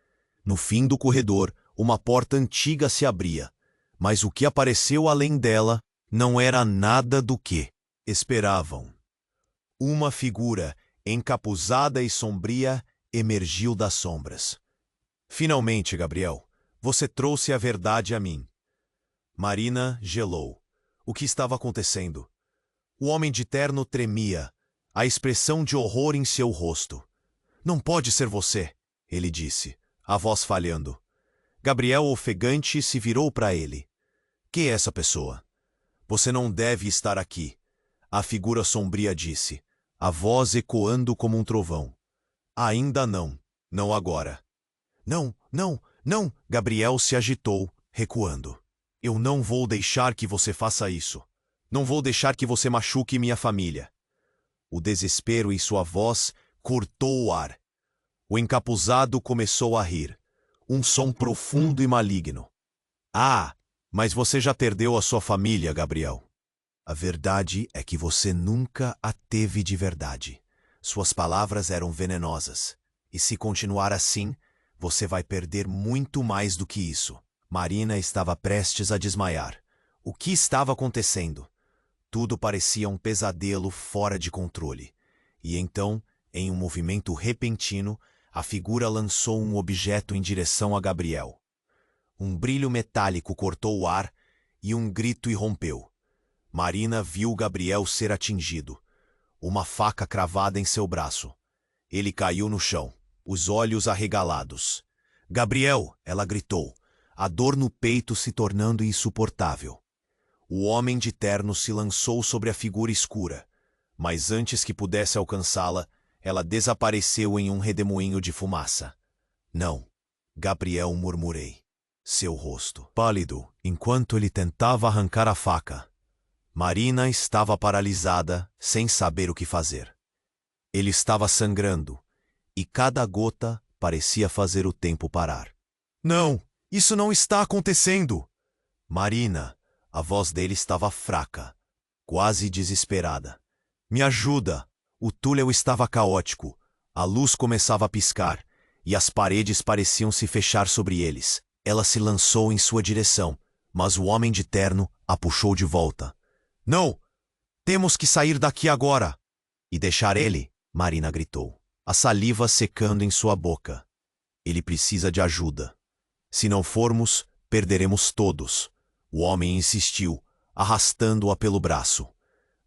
No fim do corredor, uma porta antiga se abria, mas o que apareceu além dela não era nada do que esperavam. Uma figura, encapuzada e sombria, emergiu das sombras. Finalmente, Gabriel, você trouxe a verdade a mim. Marina gelou. O que estava acontecendo? O homem de terno tremia, a expressão de horror em seu rosto. Não pode ser você, ele disse, a voz falhando. Gabriel, ofegante, se virou para ele. Que é essa pessoa? Você não deve estar aqui, a figura sombria disse, a voz ecoando como um trovão. Ainda não, não agora. Não, não, não! Gabriel se agitou, recuando. Eu não vou deixar que você faça isso. Não vou deixar que você machuque minha família. O desespero em sua voz cortou o ar. O encapuzado começou a rir. Um som profundo e maligno. Ah, mas você já perdeu a sua família, Gabriel. A verdade é que você nunca a teve de verdade. Suas palavras eram venenosas. E se continuar assim, você vai perder muito mais do que isso. Marina estava prestes a desmaiar. O que estava acontecendo? Tudo parecia um pesadelo fora de controle. E então, em um movimento repentino, a figura lançou um objeto em direção a Gabriel. Um brilho metálico cortou o ar e um grito irrompeu. Marina viu Gabriel ser atingido. Uma faca cravada em seu braço. Ele caiu no chão, os olhos arregalados. Gabriel, ela gritou, a dor no peito se tornando insuportável. O homem de terno se lançou sobre a figura escura, mas antes que pudesse alcançá-la, ela desapareceu em um redemoinho de fumaça. Não, Gabriel, murmurei. Seu rosto, pálido, enquanto ele tentava arrancar a faca. Marina estava paralisada, sem saber o que fazer. Ele estava sangrando, e cada gota parecia fazer o tempo parar. Não, isso não está acontecendo! Marina, a voz dele estava fraca, quase desesperada. Me ajuda! O túnel estava caótico, a luz começava a piscar, e as paredes pareciam se fechar sobre eles. Ela se lançou em sua direção, mas o homem de terno a puxou de volta. Não! Temos que sair daqui agora! E deixar ele, Marina gritou, a saliva secando em sua boca. Ele precisa de ajuda. Se não formos, perderemos todos. O homem insistiu, arrastando-a pelo braço.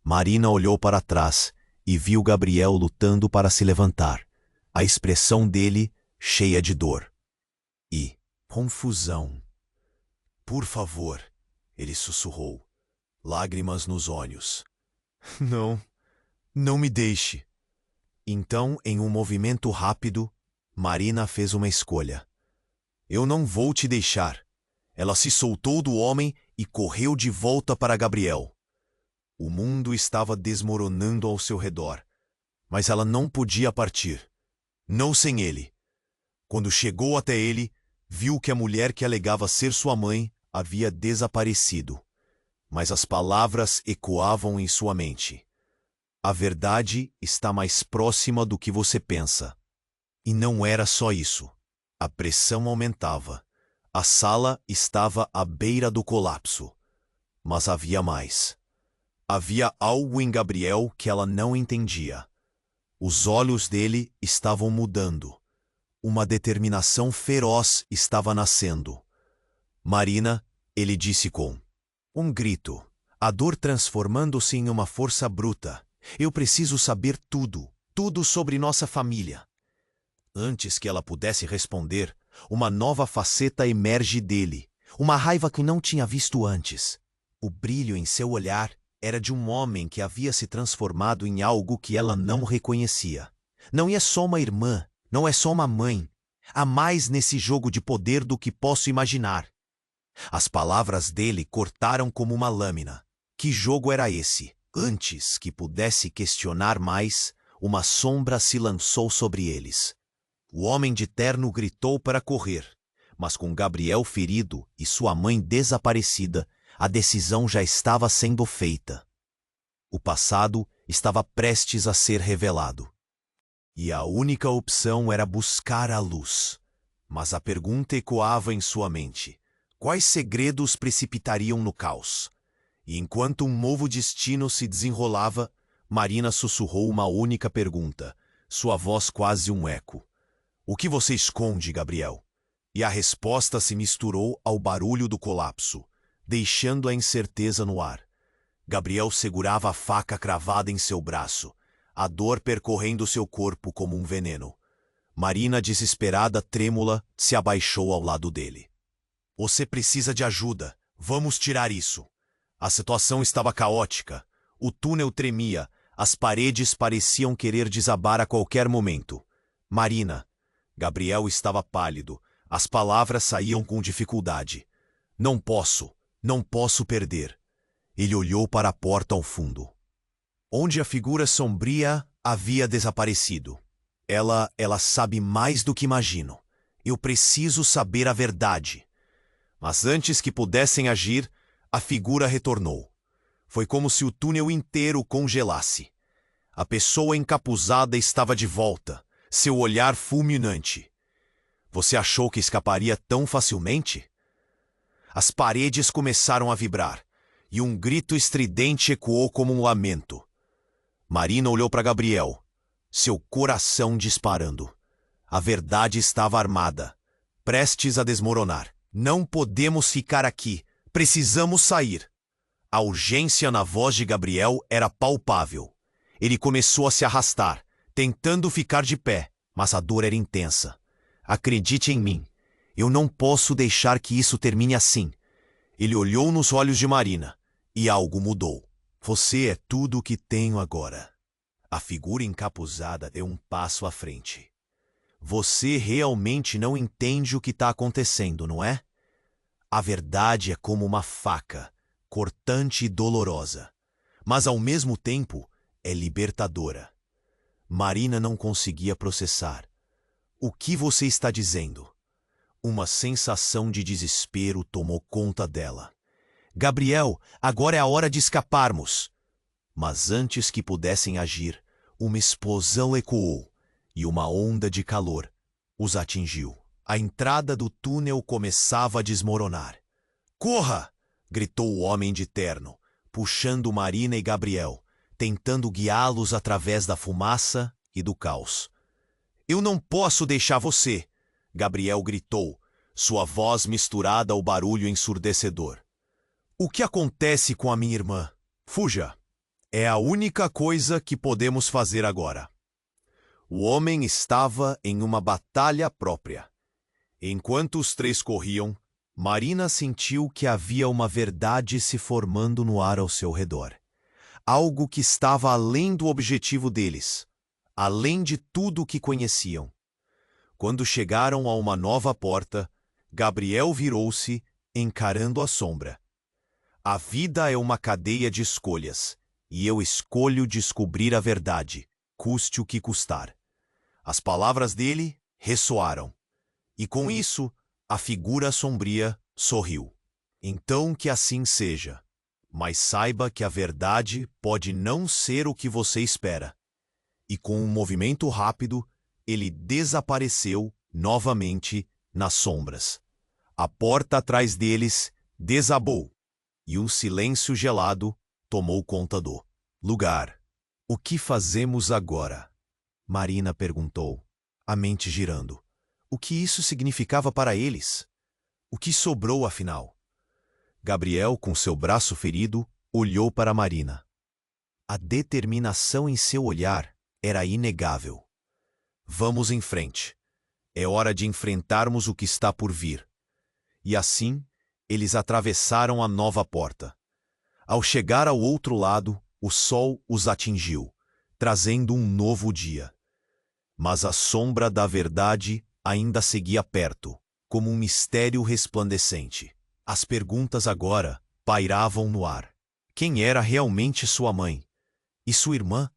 Marina olhou para trás e viu Gabriel lutando para se levantar, a expressão dele cheia de dor e confusão. Por favor, ele sussurrou, lágrimas nos olhos. Não, não me deixe. Então, em um movimento rápido, Marina fez uma escolha. Eu não vou te deixar. Ela se soltou do homem e correu de volta para Gabriel. O mundo estava desmoronando ao seu redor, mas ela não podia partir. Não sem ele. Quando chegou até ele, viu que a mulher que alegava ser sua mãe havia desaparecido. Mas as palavras ecoavam em sua mente. A verdade está mais próxima do que você pensa. E não era só isso. A pressão aumentava. A sala estava à beira do colapso. Mas havia mais. Havia algo em Gabriel que ela não entendia. Os olhos dele estavam mudando. Uma determinação feroz estava nascendo. Marina, ele disse com um grito, a dor transformando-se em uma força bruta. Eu preciso saber tudo, tudo sobre nossa família. Antes que ela pudesse responder, uma nova faceta emerge dele, uma raiva que não tinha visto antes. O brilho em seu olhar era de um homem que havia se transformado em algo que ela não reconhecia. Não é só uma irmã, não é só uma mãe. Há mais nesse jogo de poder do que posso imaginar. As palavras dele cortaram como uma lâmina. Que jogo era esse? Antes que pudesse questionar mais, uma sombra se lançou sobre eles. O homem de terno gritou para correr, mas com Gabriel ferido e sua mãe desaparecida, a decisão já estava sendo feita. O passado estava prestes a ser revelado. E a única opção era buscar a luz. Mas a pergunta ecoava em sua mente. Quais segredos precipitariam no caos? E enquanto um novo destino se desenrolava, Marina sussurrou uma única pergunta, sua voz quase um eco. O que você esconde, Gabriel? E a resposta se misturou ao barulho do colapso, deixando a incerteza no ar. Gabriel segurava a faca cravada em seu braço, a dor percorrendo seu corpo como um veneno. Marina, desesperada, trêmula, se abaixou ao lado dele. Você precisa de ajuda. Vamos tirar isso. A situação estava caótica. O túnel tremia. As paredes pareciam querer desabar a qualquer momento. Marina. Gabriel estava pálido, As palavras saíam com dificuldade. Não posso perder. Ele olhou para a porta ao fundo, onde a figura sombria havia desaparecido. Ela sabe mais do que imagino. Eu preciso saber a verdade. Mas antes que pudessem agir, a figura retornou. Foi como se o túnel inteiro congelasse. A pessoa encapuzada estava de volta, seu olhar fulminante. Você achou que escaparia tão facilmente? As paredes começaram a vibrar, e um grito estridente ecoou como um lamento. Marina olhou para Gabriel, seu coração disparando. A verdade estava armada, prestes a desmoronar. Não podemos ficar aqui. Precisamos sair. A urgência na voz de Gabriel era palpável. Ele começou a se arrastar, tentando ficar de pé, mas a dor era intensa. Acredite em mim. Eu não posso deixar que isso termine assim. Ele olhou nos olhos de Marina, e algo mudou. Você é tudo o que tenho agora. A figura encapuzada deu um passo à frente. Você realmente não entende o que está acontecendo, não é? A verdade é como uma faca, cortante e dolorosa, mas ao mesmo tempo é libertadora. Marina não conseguia processar. O que você está dizendo? Uma sensação de desespero tomou conta dela. Gabriel, agora é a hora de escaparmos. Mas antes que pudessem agir, uma explosão ecoou e uma onda de calor os atingiu. A entrada do túnel começava a desmoronar. Corra! Gritou o homem de terno, puxando Marina e Gabriel, tentando guiá-los através da fumaça e do caos. Eu não posso deixar você! Gabriel gritou, sua voz misturada ao barulho ensurdecedor. O que acontece com a minha irmã? Fuja! É a única coisa que podemos fazer agora. O homem estava em uma batalha própria. Enquanto os três corriam, Marina sentiu que havia uma verdade se formando no ar ao seu redor. Algo que estava além do objetivo deles, além de tudo o que conheciam. Quando chegaram a uma nova porta, Gabriel virou-se, encarando a sombra. A vida é uma cadeia de escolhas, e eu escolho descobrir a verdade, custe o que custar. As palavras dele ressoaram. E com isso, a figura sombria sorriu. Então que assim seja. Mas saiba que a verdade pode não ser o que você espera. E com um movimento rápido, ele desapareceu novamente nas sombras. A porta atrás deles desabou, e um silêncio gelado tomou conta do lugar. O que fazemos agora? Marina perguntou, a mente girando. O que isso significava para eles? O que sobrou, afinal? Gabriel, com seu braço ferido, olhou para Marina. A determinação em seu olhar era inegável. Vamos em frente. É hora de enfrentarmos o que está por vir. E assim, eles atravessaram a nova porta. Ao chegar ao outro lado, o sol os atingiu, trazendo um novo dia. Mas a sombra da verdade ainda seguia perto, como um mistério resplandecente. As perguntas agora pairavam no ar. Quem era realmente sua mãe? E sua irmã?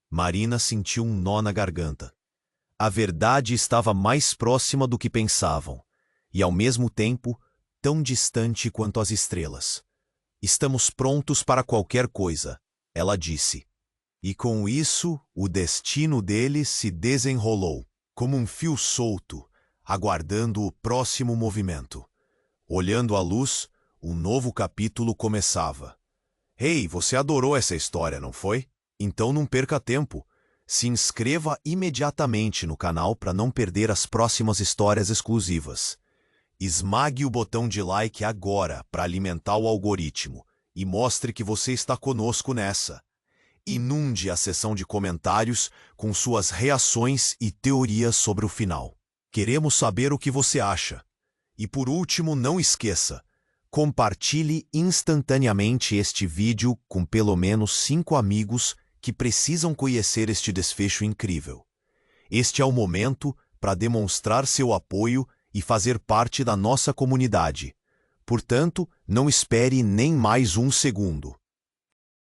Marina sentiu um nó na garganta. A verdade estava mais próxima do que pensavam, e ao mesmo tempo tão distante quanto as estrelas. Estamos prontos para qualquer coisa, ela disse. E com isso, o destino deles se desenrolou, como um fio solto, aguardando o próximo movimento. Olhando a luz, um novo capítulo começava. Ei, você adorou essa história, não foi? Então não perca tempo. Se inscreva imediatamente no canal para não perder as próximas histórias exclusivas. Esmague o botão de like agora para alimentar o algoritmo e mostre que você está conosco nessa. Inunde a seção de comentários com suas reações e teorias sobre o final. Queremos saber o que você acha. E por último, não esqueça, compartilhe instantaneamente este vídeo com pelo menos 5 amigos que precisam conhecer este desfecho incrível. Este é o momento para demonstrar seu apoio e fazer parte da nossa comunidade. Portanto, não espere nem mais um segundo.